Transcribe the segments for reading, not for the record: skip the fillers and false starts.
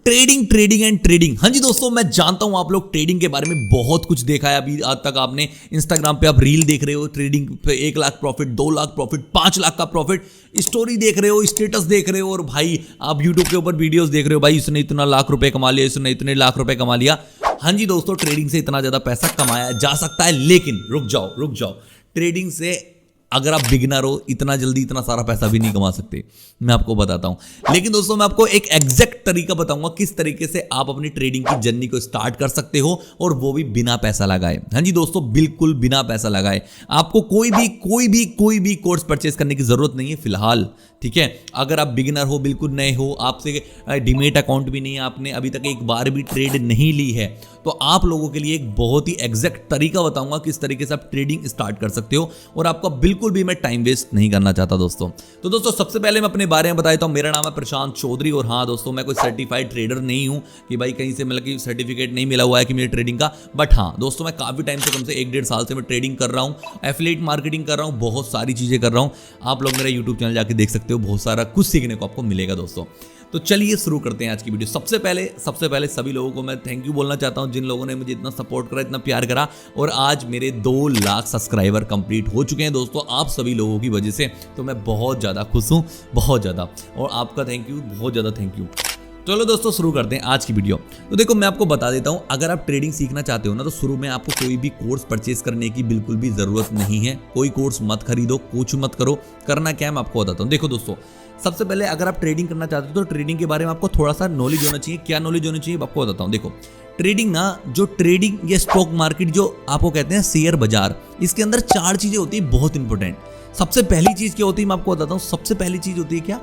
Trading trading and trading. हाँ जी दोस्तों, मैं जानता हूं आप लोग ट्रेडिंग के बारे में बहुत कुछ देखा है। अभी आज तक आपने इंस्टाग्राम पे आप रील देख रहे हो, ट्रेडिंग पे 1 लाख प्रॉफिट, 2 लाख प्रॉफिट, 5 लाख का प्रॉफिट, स्टोरी देख रहे हो, स्टेटस देख रहे हो, और भाई आप यूट्यूब के ऊपर वीडियोस देख रहे हो, भाई इसने इतना लाख रुपए कमा लिया, इसने इतने लाख रुपए कमा लिया। हाँ जी दोस्तों, ट्रेडिंग से इतना ज्यादा पैसा कमाया जा सकता है, लेकिन रुक जाओ, ट्रेडिंग से अगर आप बिगिनर हो इतना जल्दी इतना सारा पैसा भी नहीं कमा सकते, मैं आपको बताता हूं। लेकिन दोस्तों मैं आपको एक एग्जैक्ट तरीका बताऊंगा किस तरीके से आप अपनी ट्रेडिंग की जर्नी को स्टार्ट कर सकते हो, और वो भी बिना पैसा लगाए। हाँ जी दोस्तों, बिल्कुल बिना पैसा लगाए। आपको कोई भी कोर्स परचेस करने की जरूरत नहीं है फिलहाल, ठीक है। अगर आप बिगिनर हो, बिल्कुल नए हो, आपसे डीमेट अकाउंट भी नहीं है, आपने अभी तक एक बार भी ट्रेड नहीं ली है, तो आप लोगों के लिए एक बहुत ही एग्जैक्ट तरीका बताऊंगा किस तरीके से आप ट्रेडिंग स्टार्ट कर सकते हो, और आपका बिल्कुल भी मैं टाइम वेस्ट नहीं करना चाहता दोस्तों। तो दोस्तों सबसे पहले मैं अपने बारे में बता देता हूं। मेरा नाम है प्रशांत चौधरी, और हाँ दोस्तों, मैं कोई सर्टिफाइड ट्रेडर नहीं हूं कि भाई कहीं से मतलब कि सर्टिफिकेट नहीं मिला हुआ है कि मेरी ट्रेडिंग का। बट हाँ दोस्तों, मैं काफी टाइम से, कम से 1-1.5 साल से मैं ट्रेडिंग कर रहा हूं, एफिलिएट मार्केटिंग कर रहा हूं, बहुत सारी चीजें कर रहा हूं। आप लोग मेरा यूट्यूब चैनल जाके देख सकते हो, बहुत सारा कुछ सीखने को आपको मिलेगा दोस्तों। तो चलिए शुरू करते हैं आज की वीडियो। सबसे पहले सभी लोगों को मैं थैंक यू बोलना चाहता हूं, जिन लोगों ने मुझे इतना सपोर्ट करा, इतना प्यार करा, और आज मेरे 2 लाख सब्सक्राइबर कंप्लीट हो चुके हैं दोस्तों, आप सभी लोगों की वजह से। तो मैं बहुत ज़्यादा खुश हूं, बहुत ज़्यादा, और आपका थैंक यू, बहुत ज़्यादा थैंक यू। चलो दोस्तों शुरू करते हैं आज की वीडियो। तो देखो मैं आपको बता देता हूं, अगर आप ट्रेडिंग सीखना चाहते हो ना, तो शुरू में आपको कोई भी कोर्स परचेस करने की बिल्कुल भी ज़रूरत नहीं है। कोई कोर्स मत खरीदो, कुछ मत करो। करना क्या है मैं आपको बताता हूँ। देखो दोस्तों, सबसे पहले अगर आप ट्रेडिंग करना चाहते हो तो ट्रेडिंग के बारे में आपको थोड़ा सा नॉलेज होना चाहिए। क्या नॉलेज होनी चाहिए आपको बताता हूँ। देखो ट्रेडिंग ना, जो ट्रेडिंग या स्टॉक मार्केट जो आपको कहते हैं शेयर बाजार, इसके अंदर 4 चीज़ें होती है बहुत इंपॉर्टेंट। सबसे पहली चीज़ क्या होती है मैं आपको बताता हूँ। सबसे पहली चीज़ होती है क्या,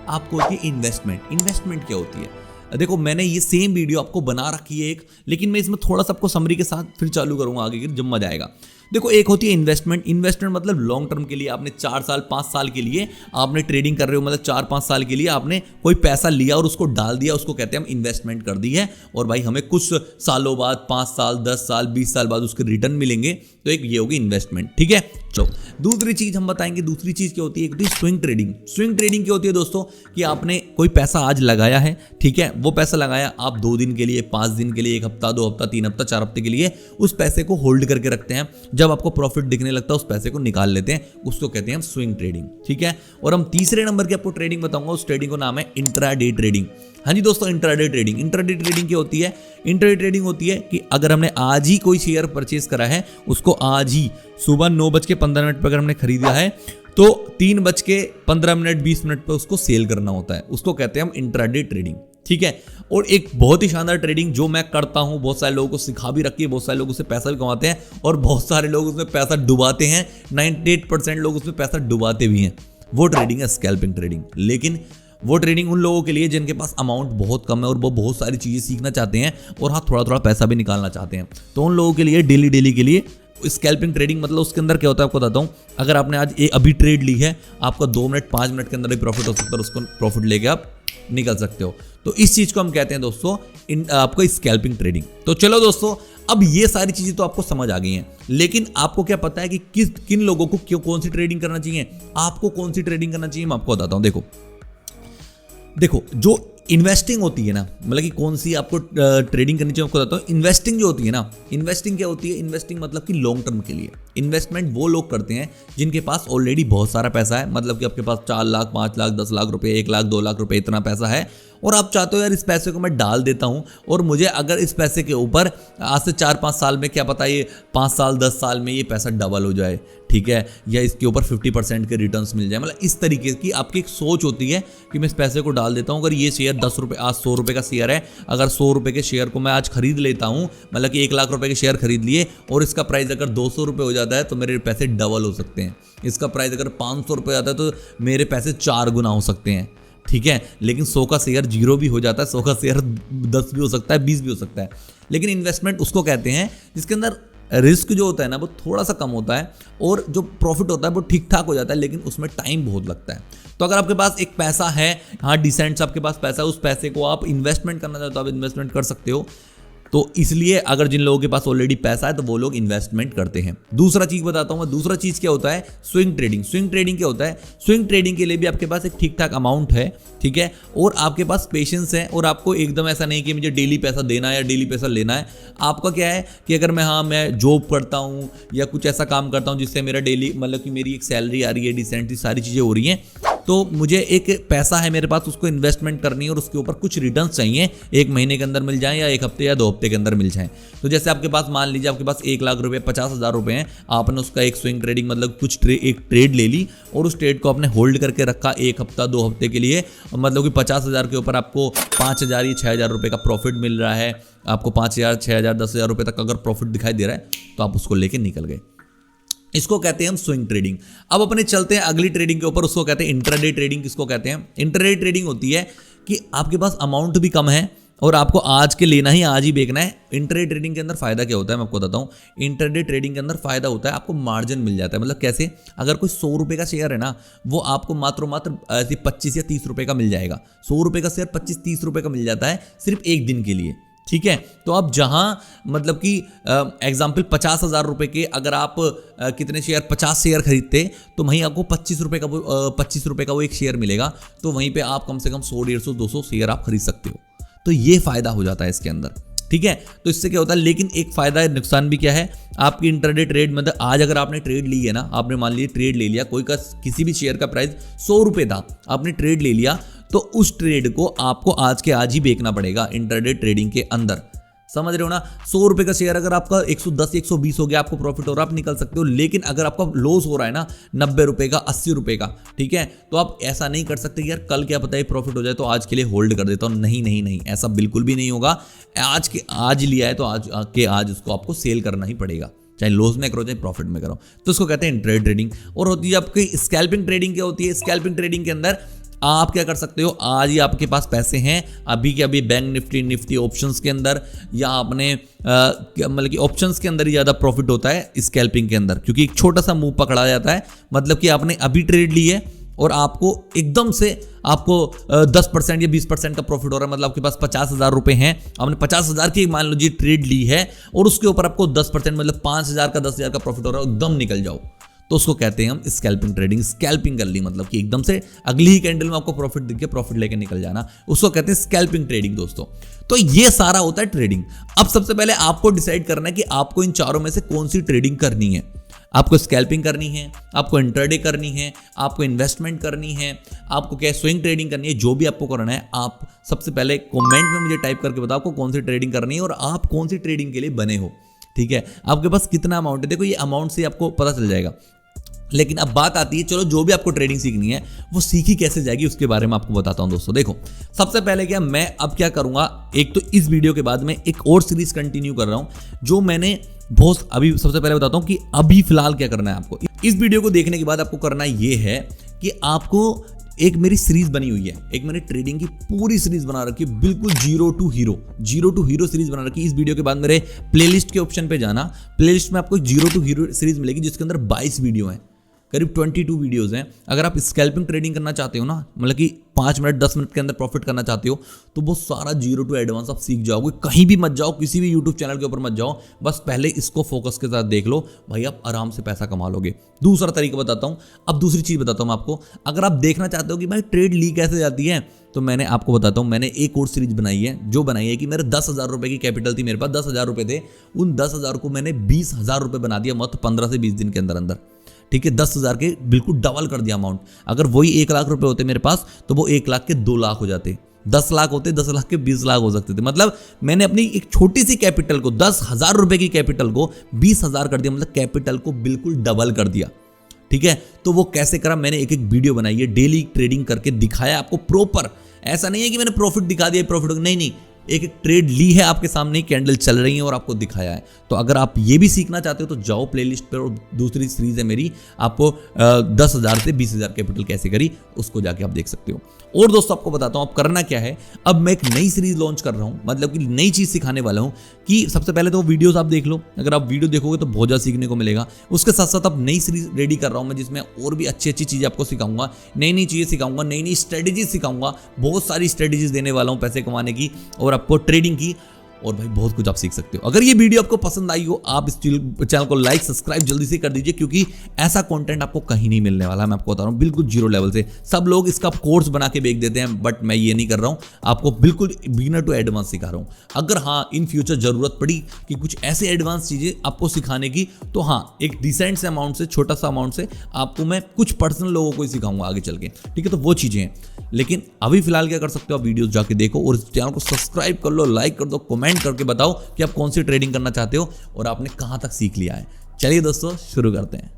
आपको होती है इन्वेस्टमेंट। इन्वेस्टमेंट क्या होती है, देखो मैंने ये सेम वीडियो आपको बना रखी है एक, लेकिन मैं इसमें थोड़ा सा आपको समरी के साथ फिर चालू करूंगा आगे जब मजा आएगा। देखो एक होती है इन्वेस्टमेंट। इन्वेस्टमेंट मतलब लॉन्ग टर्म के लिए, आपने 4 साल 5 साल के लिए आपने ट्रेडिंग कर रहे हो, मतलब 4-5 साल के लिए आपने कोई पैसा लिया और उसको डाल दिया, उसको कहते हैं हम इन्वेस्टमेंट कर दी है, और भाई हमें कुछ सालों बाद, 5 साल 10 साल 20 साल बाद उसके रिटर्न मिलेंगे, तो एक ये होगी इन्वेस्टमेंट, ठीक है। चलो दूसरी चीज हम बताएंगे। दूसरी चीज क्या होती है, एक होती है स्विंग ट्रेडिंग। स्विंग ट्रेडिंग क्या होती है दोस्तों, कि आपने कोई पैसा आज लगाया है, ठीक है, वो पैसा लगाया आप 2 दिन के लिए, 5 दिन के लिए, 1 हफ्ता, 2 हफ्ता, 3 हफ्ता, 4 हफ्ते के लिए उस पैसे को होल्ड करके रखते हैं। जब आपको प्रॉफिट दिखने लगता है उस पैसे को निकाल लेते हैं, उसको कहते हैं हम स्विंग ट्रेडिंग, ठीक है। और हम तीसरे नंबर की आपको ट्रेडिंग बताऊंगा, उस ट्रेडिंग को नाम है इंट्राडे ट्रेडिंग। हाँ जी दोस्तों, इंट्राडे ट्रेडिंग। इंट्राडे ट्रेडिंग क्या होती है, इंट्राडे ट्रेडिंग होती है कि अगर हमने आज ही कोई शेयर परचेज करा है, उसको आज ही सुबह 9:15 पर अगर हमने खरीदा है, तो 3:15 20 मिनट पर उसको सेल करना होता है, उसको कहते हैं हम इंट्राडे ट्रेडिंग, ठीक है। और एक बहुत ही शानदार ट्रेडिंग जो मैं करता हूं, बहुत सारे लोगों को सिखा भी रखी है, बहुत सारे लोग उससे पैसा भी कमाते हैं, और बहुत सारे लोग उसमें पैसा डुबाते हैं। 98% लोग उसमें पैसा डुबाते भी हैं। वो ट्रेडिंग है स्कैल्पिंग ट्रेडिंग। लेकिन वो ट्रेडिंग उन लोगों के लिए जिनके पास अमाउंट बहुत कम है और वो बहुत सारी चीज़ें सीखना चाहते हैं, और हाँ थोड़ा थोड़ा पैसा भी निकालना चाहते हैं, तो उन लोगों के लिए डेली के लिए स्कैल्पिंग ट्रेडिंग। मतलब उसके अंदर क्या होता है आपको बताता हूँ। अगर आपने आज अभी ट्रेड ली है, आपका 2 मिनट 5 मिनट के अंदर ही प्रॉफिट हो सकता है, उसको प्रॉफिट लेके आप निकल सकते हो। तो इस चीज को हम कहते हैं दोस्तों आपको स्कैल्पिंग ट्रेडिंग। तो चलो दोस्तों, अब ये सारी चीजें तो आपको समझ आ गई हैं, लेकिन आपको क्या पता है कि किन लोगों को कौन सी ट्रेडिंग करना चाहिए, आपको कौन सी ट्रेडिंग करना चाहिए, मैं आपको बताता हूँ। देखो जो इन्वेस्टिंग होती है ना, मतलब कि कौन सी आपको ट्रेडिंग करनी चाहिए आपको बताता हूँ। इन्वेस्टिंग जो होती है ना, इन्वेस्टिंग क्या होती है, इन्वेस्टिंग मतलब कि लॉन्ग टर्म के लिए। इन्वेस्टमेंट वो लोग करते हैं जिनके पास ऑलरेडी बहुत सारा पैसा है, मतलब कि आपके पास 4 लाख 5 लाख 10 लाख रुपए, 1 लाख 2 लाख रुपए इतना पैसा है, और आप चाहते हो यार इस पैसे को मैं डाल देता हूं, और मुझे अगर इस पैसे के ऊपर आज से 4-5 साल में, क्या पता ये 5 साल 10 साल में ये पैसा डबल हो जाए, ठीक है, या इसके ऊपर 50% के रिटर्न्स मिल जाए। मतलब इस तरीके की आपकी एक सोच होती है कि मैं इस पैसे को डाल देता हूं। अगर ये शेयर 10 रुपये, आज 100 रुपये का शेयर है, अगर 100 रुपये के शेयर को मैं आज खरीद लेता हूं, मतलब कि 1 लाख रुपए के शेयर खरीद लिए, और इसका प्राइस अगर 200 रुपये हो जाता है तो मेरे पैसे डबल हो सकते हैं। इसका प्राइस अगर 500 रुपये आता है तो मेरे पैसे 4 गुना हो सकते हैं, ठीक है। लेकिन 100 का शेयर 0 भी हो जाता है, 100 का शेयर 10 भी हो सकता है, 20 भी हो सकता है। लेकिन इन्वेस्टमेंट उसको कहते हैं जिसके अंदर रिस्क जो होता है ना वो थोड़ा सा कम होता है, और जो प्रॉफिट होता है वो ठीक ठाक हो जाता है, लेकिन उसमें टाइम बहुत लगता है। तो अगर आपके पास एक पैसा है, हाँ डिसेंट आपके पास पैसा है, उस पैसे को आप इन्वेस्टमेंट करना चाहते हो तो आप इन्वेस्टमेंट कर सकते हो। तो इसलिए अगर जिन लोगों के पास ऑलरेडी पैसा है तो वो लोग इन्वेस्टमेंट करते हैं। दूसरा चीज बताता हूं मैं, दूसरा चीज क्या होता है, स्विंग ट्रेडिंग। स्विंग ट्रेडिंग क्या होता है, स्विंग ट्रेडिंग के लिए भी आपके पास एक ठीक ठाक अमाउंट है, ठीक है, और आपके पास पेशेंस है, और आपको एकदम ऐसा नहीं कि मुझे डेली पैसा देना है या डेली पैसा लेना है। आपका क्या है कि अगर मैं जॉब करता हूं या कुछ ऐसा काम करता हूं जिससे मेरा डेली मतलब कि मेरी एक सैलरी आ रही है, डिसेंटली सारी चीजें हो रही हैं, तो मुझे एक पैसा है मेरे पास, उसको इन्वेस्टमेंट करनी है और उसके ऊपर कुछ रिटर्न चाहिए, 1 महीने के अंदर मिल जाए या 1 हफ्ते या 2 हफ्ते के अंदर मिल जाए। तो जैसे आपके पास मान लीजिए आपके पास 1 लाख रुपए 50,000 रुपए हैं, आपने उसका एक स्विंग ट्रेडिंग मतलब एक ट्रेड ले ली और उस ट्रेड को आपने होल्ड करके रखा 1 हफ्ता 2 हफ्ते के लिए, मतलब कि 50,000 के ऊपर आपको 5,000 या 6,000 रुपए का प्रॉफिट मिल रहा है, आपको 5,000 6,000 10,000 रुपए तक अगर प्रॉफिट दिखाई दे रहा है तो आप उसको लेके निकल गए। इसको कहते हैं हम स्विंग ट्रेडिंग। अब अपने चलते हैं अगली ट्रेडिंग के ऊपर, उसको कहते हैं इंट्राडे ट्रेडिंग। किसको कहते हैं, इंट्राडे ट्रेडिंग होती है कि आपके पास अमाउंट भी कम है और आपको आज के लेना ही आज ही बेचना है। इंट्राडे ट्रेडिंग के अंदर फायदा क्या होता है मैं आपको बताता हूं। इंट्राडे ट्रेडिंग के अंदर फायदा होता है आपको मार्जिन मिल जाता है। मतलब कैसे, अगर कोई 100 रुपए का शेयर है ना, वो आपको मात्र ऐसे 25 या 30 रुपए का मिल जाएगा। 100 रुपए का शेयर 25-30 रुपए का मिल जाता है सिर्फ एक दिन के लिए, ठीक है। तो आप जहां मतलब कि एग्जाम्पल 50,000 रुपए के अगर आप कितने शेयर 50 शेयर खरीदते तो वहीं आपको 25 रुपए का वो एक शेयर मिलेगा, तो वहीं पे आप कम से कम 100 150 200 शेयर आप खरीद सकते हो। तो ये फायदा हो जाता है इसके अंदर, ठीक है। तो इससे क्या होता है, लेकिन एक फायदा है, नुकसान भी क्या है आपकी इंट्राडे ट्रेड। मतलब आज अगर आपने ट्रेड ली है ना, आपने मान लीजिए ट्रेड ले लिया, कोई का किसी भी शेयर का प्राइस 100 रुपए था, आपने ट्रेड ले लिया, तो उस ट्रेड को आपको आज के आज ही बेचना पड़ेगा इंट्राडे ट्रेडिंग के अंदर। समझ रहे हो ना, 100 रुपए का शेयर अगर आपका 110 120 हो गया, आपको प्रॉफिट हो रहा है, आप निकल सकते हो। लेकिन अगर आपका लॉस हो रहा है ना 90 रुपए का 80 रुपए का, ठीक है, तो आप ऐसा नहीं कर सकते यार कल क्या पता है प्रॉफिट हो जाए तो आज के लिए होल्ड कर देता हूं। नहीं नहीं नहीं, ऐसा बिल्कुल भी नहीं होगा। आज के आज लिया है तो आज के आज उसको आपको सेल करना ही पड़ेगा, चाहे लॉस में करो चाहे प्रॉफिट में करो। तो उसको कहते हैं इंट्राडे ट्रेडिंग। और होती है आपकी स्कैल्पिंग ट्रेडिंग। क्या होती है स्कैल्पिंग ट्रेडिंग के अंदर, आप क्या कर सकते हो, आज ही आपके पास पैसे हैं अभी के अभी बैंक निफ्टी ऑप्शंस के अंदर, या आपने मतलब कि ऑप्शंस के अंदर ही ज़्यादा प्रॉफिट होता है स्कैल्पिंग के अंदर, क्योंकि एक छोटा सा मूव पकड़ा जाता है। मतलब कि आपने अभी ट्रेड ली है और आपको एकदम से आपको 10% या 20% का प्रॉफिट हो रहा है। मतलब आपके पास 50,000 रुपए हैं, आपने 50,000 की मान लीजिए ट्रेड ली है और उसके ऊपर आपको 10% मतलब 5,000 का 10,000 का प्रॉफिट हो रहा है, एकदम निकल जाओ, तो उसको कहते हैं हम स्कैल्पिंग ट्रेडिंग। स्कैल्पिंग कर ली मतलब कि एकदम से अगली ही कैंडल में आपको प्रॉफिट दिख के प्रॉफिट लेके निकल जाना, उसको कहते हैं स्कैल्पिंग ट्रेडिंग दोस्तों। तो ये सारा होता है ट्रेडिंग। अब सबसे पहले आपको डिसाइड करना है कि आपको इन चारों में से कौन सी ट्रेडिंग करनी है। आपको स्कैल्पिंग करनी है, आपको इंट्राडे करनी है, आपको इन्वेस्टमेंट करनी है, आपको क्या स्विंग ट्रेडिंग करनी है। जो भी आपको करना है, आप सबसे पहले कमेंट में मुझे टाइप करके बताओ आपको कौन सी ट्रेडिंग करनी है और आप कौन सी ट्रेडिंग के लिए बने हो, ठीक है। आपके पास कितना अमाउंट है, देखो ये अमाउंट से आपको पता चल जाएगा। लेकिन अब बात आती है, चलो जो भी आपको ट्रेडिंग सीखनी है वो सीखी कैसे जाएगी उसके बारे में आपको बताता हूं दोस्तों। देखो सबसे पहले क्या मैं अब क्या करूंगा, एक तो इस वीडियो के बाद मैं एक और सीरीज कंटिन्यू कर रहा हूं जो मैंने बहुत अभी सबसे पहले बताता हूं कि अभी फिलहाल क्या करना है आपको। इस वीडियो को देखने के बाद आपको करना ये है कि आपको एक मेरी सीरीज बनी हुई है, एक मैंने ट्रेडिंग की पूरी सीरीज बना रखी है, बिल्कुल जीरो टू हीरो सीरीज बना रखी है। इस वीडियो के बाद मेरे प्लेलिस्ट के ऑप्शन पे जाना, प्लेलिस्ट में आपको जीरो टू हीरो सीरीज मिलेगी जिसके अंदर 22 वीडियो हैं, करीब 22 वीडियोस हैं। अगर आप स्कैल्पिंग ट्रेडिंग करना चाहते हो ना, मतलब कि 5 मिनट 10 मिनट के अंदर प्रॉफिट करना चाहते हो, तो वो सारा जीरो टू एडवांस आप सीख जाओगे। कहीं भी मत जाओ, किसी भी यूट्यूब चैनल के ऊपर मत जाओ, बस पहले इसको फोकस के साथ देख लो भाई, आप आराम से पैसा कमा लोगे। दूसरा तरीका बताता हूँ, अब दूसरी चीज़ बताता हूँ आपको। अगर आप देखना चाहते हो कि भाई ट्रेड ली कैसे जाती है, तो मैंने आपको बताता हूँ, मैंने एक और सीरीज बनाई है जो बनाई है कि मेरे 10,000 रुपये की कैपिटल थी, मेरे पास 10,000 रुपये थे, उन 10,000 को मैंने 20,000 रुपये बना दिया मात्र 15 से 20 दिन के अंदर अंदर, ठीक है। 10,000 के बिल्कुल डबल कर दिया अमाउंट। अगर वही 1 लाख रुपए होते मेरे पास तो वो 1 लाख के 2 लाख हो जाते, 10 लाख होते 10 लाख के 20 लाख हो सकते थे। मतलब मैंने अपनी एक छोटी सी कैपिटल को 10,000 रुपए की कैपिटल को 20,000 कर दिया, मतलब कैपिटल को बिल्कुल डबल कर दिया, ठीक है। तो वो कैसे करा, मैंने एक वीडियो बनाई है, डेली ट्रेडिंग करके दिखाया आपको प्रॉपर। ऐसा नहीं है कि मैंने प्रॉफिट दिखा दिया, प्रॉफिट नहीं, एक ट्रेड ली है आपके सामने, कैंडल चल रही है और आपको दिखाया है। तो अगर आप ये भी सीखना चाहते हो तो जाओ प्लेलिस्ट पर, और दूसरी सीरीज है मेरी, आपको 10,000 से 20,000 कैपिटल कैसे करी उसको जाके आप देख सकते हो। और दोस्तों आपको बताता हूं अब करना क्या है। अब मैं एक नई सीरीज लॉन्च कर रहा हूं, मतलब कि नई चीज सिखाने वाला हूं कि सबसे पहले तो वीडियोस आप देख लो, अगर आप वीडियो देखोगे तो बहुत ज्यादा सीखने को मिलेगा। उसके साथ साथ अब नई सीरीज रेडी कर रहा हूं मैं, जिसमें और भी अच्छी अच्छी चीजें आपको सिखाऊंगा, नई चीजें सिखाऊंगा, नई स्ट्रेटेजीज सिखाऊंगा, बहुत सारी स्ट्रेटेजीज देने वाला हूं पैसे कमाने की और आपको ट्रेडिंग की। और भाई बहुत कुछ आप सीख सकते हो। अगर ये वीडियो आपको पसंद आई हो, आप इस चैनल को लाइक सब्सक्राइब जल्दी से कर दीजिए, क्योंकि ऐसा कंटेंट आपको कहीं नहीं मिलने वाला। मैं आपको बता रहा हूँ बिल्कुल जीरो लेवल से। सब लोग इसका कोर्स बना के बेच देते हैं, बट मैं ये नहीं कर रहा हूँ। आपको बिल्कुल बिगिनर टू एडवांस सिखा रहा हूँ। अगर हाँ इन फ्यूचर जरूरत पड़ी कि कुछ ऐसे एडवांस चीजें आपको सिखाने की, तो हाँ एक डिसेंट से अमाउंट से, छोटा सा अमाउंट से आपको मैं कुछ पर्सनल लोगों को ही सिखाऊंगा आगे चल के, ठीक है। तो वो चीजें हैं, लेकिन अभी फिलहाल क्या कर सकते हो, आप वीडियोस जाके देखो और इस चैनल को सब्सक्राइब कर लो, लाइक कर दो, कमेंट करके बताओ कि आप कौन सी ट्रेडिंग करना चाहते हो और आपने कहां तक सीख लिया है। चलिए दोस्तों शुरू करते हैं।